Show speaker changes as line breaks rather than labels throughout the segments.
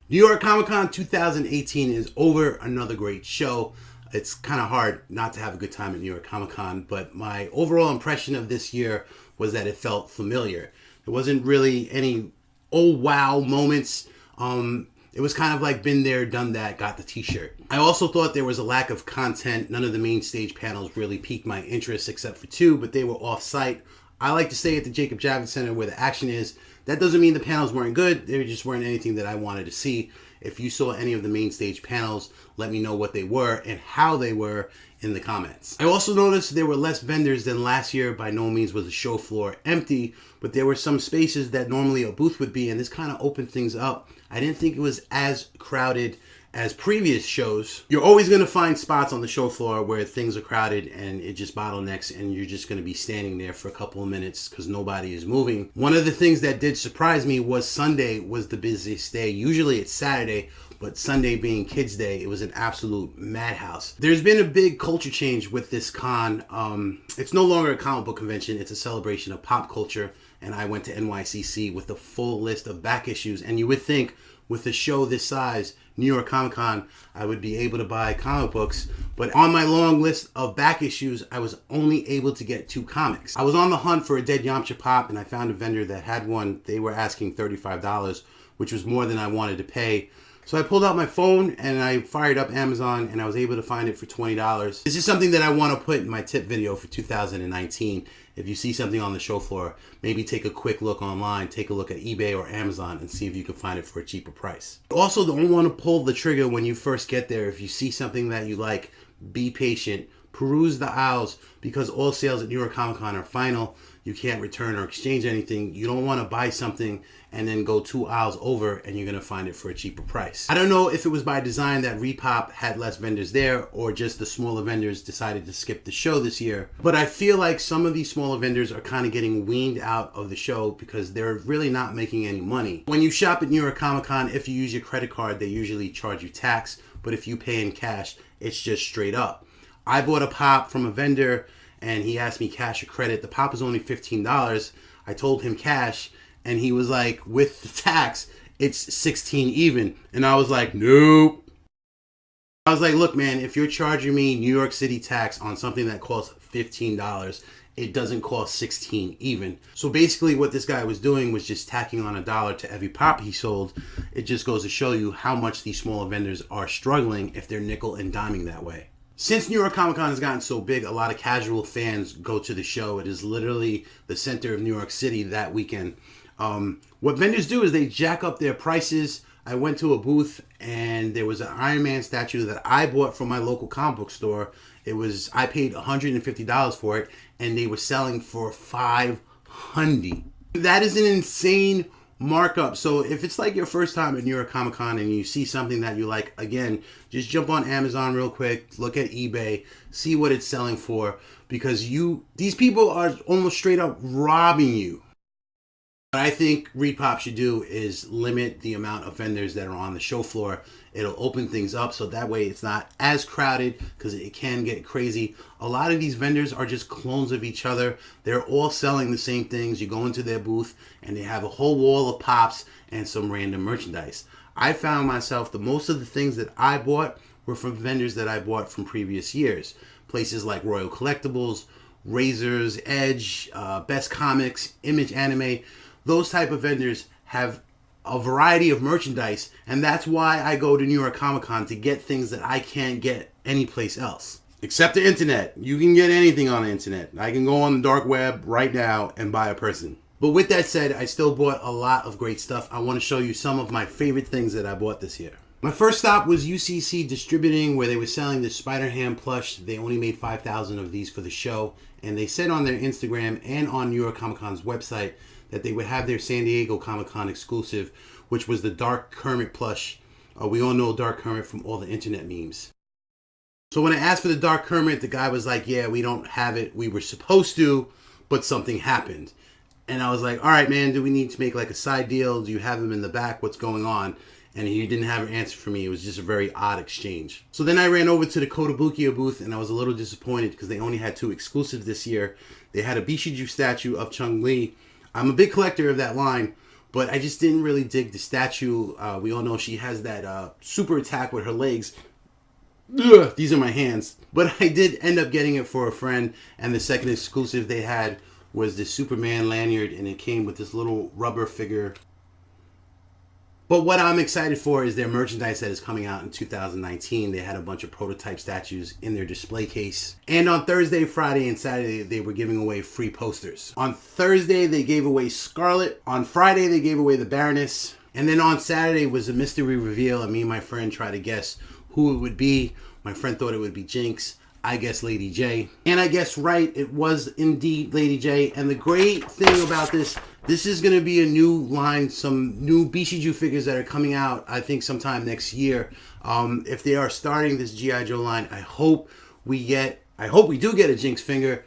New York Comic Con 2018 is over. Another great show. It's kind of hard not to have a good time at New York Comic Con, but my overall impression of this year was that it felt familiar. There wasn't really any oh wow moments. It was kind of like been there, done that, got the t-shirt. I also thought there was a lack of content. None of the main stage panels really piqued my interest except for two, but they were off-site. I like to stay at the Jacob Javits Center where the action is. That doesn't mean the panels weren't good. They just weren't anything that I wanted to see. If you saw any of the main stage panels, let me know what they were and how they were in the comments. I also noticed there were less vendors than last year. By no means was the show floor empty, but there were some spaces that normally a booth would be, and this kind of opened things up. I didn't think it was as crowded as previous shows. You're always going to find spots on the show floor where things are crowded and it just bottlenecks and you're just going to be standing there for a couple of minutes because nobody is moving. One of the things that did surprise me was Sunday was the busiest day. Usually it's Saturday, but Sunday being Kids Day, it was an absolute madhouse. There's been a big culture change with this con. It's no longer a comic book convention. It's a celebration of pop culture. And I went to NYCC with a full list of back issues. And you would think with a show this size, New York Comic Con, I would be able to buy comic books. But on my long list of back issues, I was only able to get 2 comics. I was on the hunt for a Dead Yamcha Pop, and I found a vendor that had one. They were asking $35, which was more than I wanted to pay. So I pulled out my phone and I fired up Amazon and I was able to find it for $20. This is something that I want to put in my tip video for 2019. If you see something on the show floor, maybe take a quick look online, take a look at eBay or Amazon and see if you can find it for a cheaper price. Also, don't want to pull the trigger when you first get there. If you see something that you like, be patient. Peruse the aisles because all sales at New York Comic Con are final. You can't return or exchange anything. You don't want to buy something and then go 2 aisles over and you're going to find it for a cheaper price. I don't know if it was by design that Repop had less vendors there or just the smaller vendors decided to skip the show this year. But I feel like some of these smaller vendors are kind of getting weaned out of the show because they're really not making any money. When you shop at New York Comic Con, if you use your credit card, they usually charge you tax. But if you pay in cash, it's just straight up. I bought a pop from a vendor and he asked me cash or credit. The pop was only $15. I told him cash and he was like, with the tax, it's 16 even. And I was like, nope. I was like, look, man, if you're charging me New York City tax on something that costs $15, it doesn't cost 16 even. So basically what this guy was doing was just tacking on $1 to every pop he sold. It just goes to show you how much these smaller vendors are struggling if they're nickel and diming that way. Since New York Comic Con has gotten so big, a lot of casual fans go to the show. It is literally the center of New York City that weekend. What vendors do is they jack up their prices. I went to a booth and there was an Iron Man statue that I bought from my local comic book store. I paid $150 for it and they were selling for $500. That is an insane markup. So if it's like your first time at New York Comic Con and you see something that you like, again, just jump on Amazon real quick, look at eBay, see what it's selling for, because these people are almost straight up robbing you. What I think Repop should do is limit the amount of vendors that are on the show floor. It'll open things up so that way it's not as crowded because it can get crazy. A lot of these vendors are just clones of each other. They're all selling the same things. You go into their booth and they have a whole wall of pops and some random merchandise. I found myself most of the things that I bought were from vendors that I bought from previous years. Places like Royal Collectibles, Razor's Edge, Best Comics, Image Anime. Those type of vendors have a variety of merchandise, and that's why I go to New York Comic Con to get things that I can't get anyplace else. Except the internet. You can get anything on the internet. I can go on the dark web right now and buy a person. But with that said, I still bought a lot of great stuff. I want to show you some of my favorite things that I bought this year. My first stop was UCC Distributing, where they were selling the Spider-Ham plush. They only made 5,000 of these for the show, and they said on their Instagram and on New York Comic Con's website that they would have their San Diego Comic Con exclusive, which was the Dark Kermit plush. We all know Dark Kermit from all the internet memes. So when I asked for the Dark Kermit, the guy was like, yeah, we don't have it. We were supposed to, but something happened. And I was like, all right, man, do we need to make like a side deal? Do you have him in the back? What's going on? And he didn't have an answer for me. It was just a very odd exchange. So then I ran over to the Kotobukiya booth and I was a little disappointed because they only had 2 exclusives this year. They had a Bishiju statue of Chung-Li. I'm a big collector of that line, but I just didn't really dig the statue. We all know she has that super attack with her legs. Ugh, these are my hands. But I did end up getting it for a friend, and the second exclusive they had was the Superman lanyard, and it came with this little rubber figure. But what I'm excited for is their merchandise that is coming out in 2019. They had a bunch of prototype statues in their display case. And on Thursday, Friday, and Saturday, they were giving away free posters. On Thursday, they gave away Scarlet. On Friday, they gave away the Baroness. And then on Saturday was a mystery reveal, and me and my friend tried to guess who it would be. My friend thought it would be Jinx. I guessed Lady J. And I guessed right, it was indeed Lady J. And the great thing about this is going to be a new line, some new Bishiju figures that are coming out, I think sometime next year. If they are starting this G.I. Joe line, I hope we do get a Jinx finger.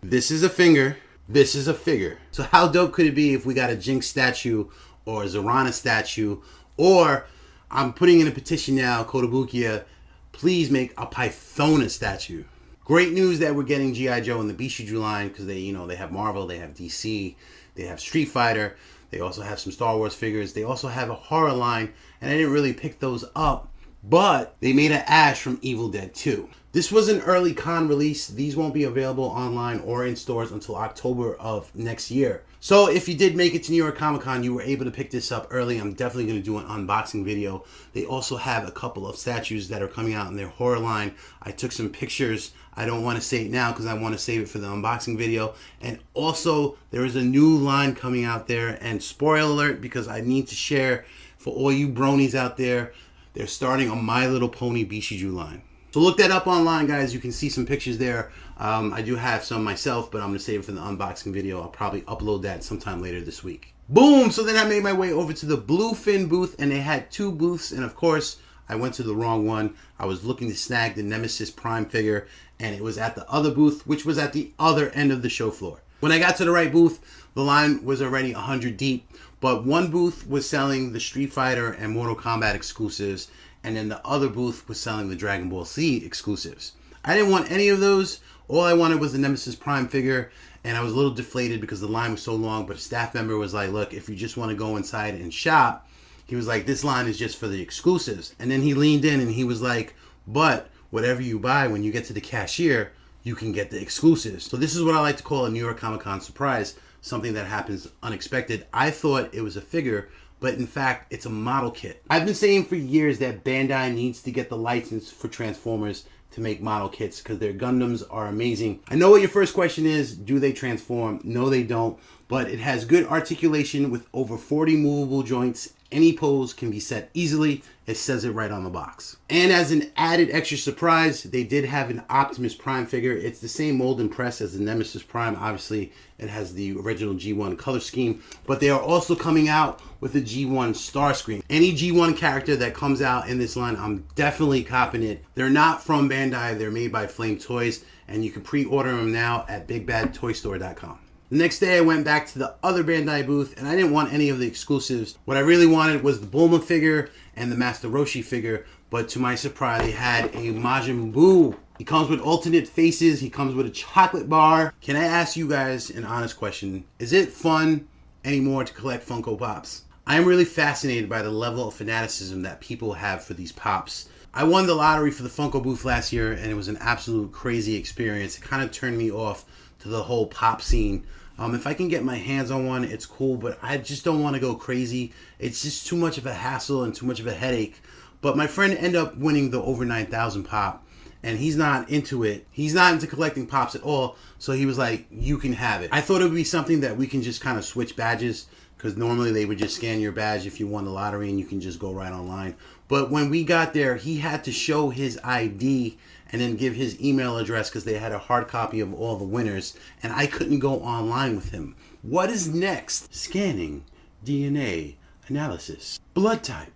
This is a finger. This is a figure. So how dope could it be if we got a Jinx statue or a Zorana statue, or I'm putting in a petition now, Kotobukiya, please make a Pythona statue. Great news that we're getting G.I. Joe in the Bishiju line, because they have Marvel, they have DC, they have Street Fighter, they also have some Star Wars figures, they also have a horror line, and I didn't really pick those up, but they made an Ash from Evil Dead 2. This was an early con release. These won't be available online or in stores until October of next year. So if you did make it to New York Comic Con, you were able to pick this up early. I'm definitely going to do an unboxing video. They also have a couple of statues that are coming out in their horror line. I took some pictures. I don't want to say it now because I want to save it for the unboxing video. And also, there is a new line coming out there. And spoiler alert, because I need to share for all you bronies out there, they're starting a My Little Pony Bishiju line. So look that up online, guys. You can see some pictures there. I do have some myself, but I'm going to save it for the unboxing video. I'll probably upload that sometime later this week. Boom! So then I made my way over to the Bluefin booth, and they had two booths. And of course, I went to the wrong one. I was looking to snag the Nemesis Prime figure, and it was at the other booth, which was at the other end of the show floor. When I got to the right booth, the line was already 100 deep, but one booth was selling the Street Fighter and Mortal Kombat exclusives, and then the other booth was selling the Dragon Ball Z exclusives. I didn't want any of those. All I wanted was the Nemesis Prime figure, and I was a little deflated because the line was so long, but a staff member was like, look, if you just want to go inside and shop, he was like, this line is just for the exclusives. And then he leaned in and he was like, but whatever you buy when you get to the cashier, you can get the exclusives. So this is what I like to call a New York Comic Con surprise, something that happens unexpected. I thought it was a figure, but in fact, it's a model kit. I've been saying for years that Bandai needs to get the license for Transformers to make model kits because their Gundams are amazing. I know what your first question is, do they transform? No, they don't, but it has good articulation with over 40 movable joints. Any pose can be set easily. It says it right on the box. And as an added extra surprise, they did have an Optimus Prime figure. It's the same mold and press as the Nemesis Prime. Obviously, it has the original G1 color scheme, but they are also coming out with a G1 Starscream. Any G1 character that comes out in this line, I'm definitely copping it. They're not from Bandai. They're made by Flame Toys, and you can pre-order them now at BigBadToyStore.com. The next day I went back to the other Bandai booth, and I didn't want any of the exclusives. What I really wanted was the Bulma figure and the Master Roshi figure, but to my surprise they had a Majin Buu. He comes with alternate faces, he comes with a chocolate bar. Can I ask you guys an honest question? Is it fun anymore to collect Funko Pops? I am really fascinated by the level of fanaticism that people have for these Pops. I won the lottery for the Funko booth last year, and it was an absolute crazy experience. It kind of turned me off to the whole Pop scene. If I can get my hands on one, it's cool, but I just don't want to go crazy. It's just too much of a hassle and too much of a headache. But my friend ended up winning the over 9,000 Pop, and he's not into it. He's not into collecting Pops at all, so he was like, you can have it. I thought it would be something that we can just kind of switch badges, because normally they would just scan your badge if you won the lottery and you can just go right online. But when we got there, he had to show his ID and then give his email address because they had a hard copy of all the winners, and I couldn't go online with him. What is next? Scanning, DNA, analysis, blood type,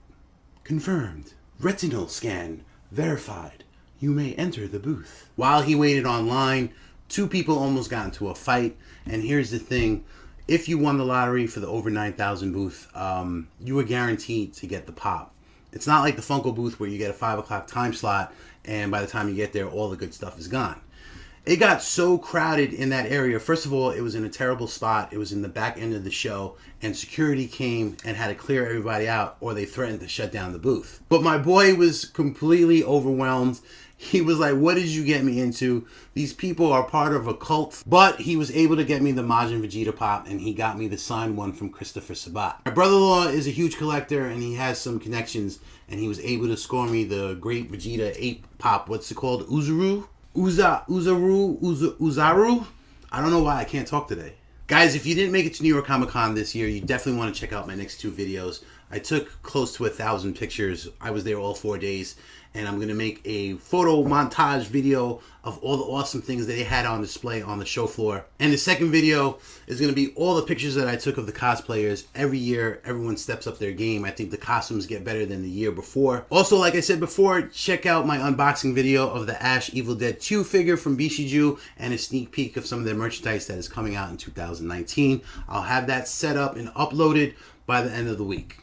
confirmed, retinal scan, verified. You may enter the booth. While he waited online, two people almost got into a fight, and here's the thing. If you won the lottery for the over 9,000 booth, you were guaranteed to get the Pop. It's not like the Funko booth where you get a 5 o'clock time slot and by the time you get there, all the good stuff is gone. It got so crowded in that area. First of all, it was in a terrible spot. It was in the back end of the show, and security came and had to clear everybody out, or they threatened to shut down the booth. But my boy was completely overwhelmed. He was like, what did you get me into? These people are part of a cult. But he was able to get me the Majin Vegeta pop, and he got me the signed one from Christopher Sabat. My brother-in-law is a huge collector, and he has some connections, and he was able to score me the Great Vegeta 8 pop. What's it called? Uzaru? Uzaru? I don't know why I can't talk today. Guys, if you didn't make it to New York Comic Con this year, you definitely want to check out my next 2 videos. I took close to 1,000 pictures. I was there all 4 days, and I'm going to make a photo montage video of all the awesome things that they had on display on the show floor. And the second video is going to be all the pictures that I took of the cosplayers. Every year, everyone steps up their game. I think the costumes get better than the year before. Also, like I said before, check out my unboxing video of the Ash Evil Dead 2 figure from Bishiju and a sneak peek of some of their merchandise that is coming out in 2019. I'll have that set up and uploaded by the end of the week.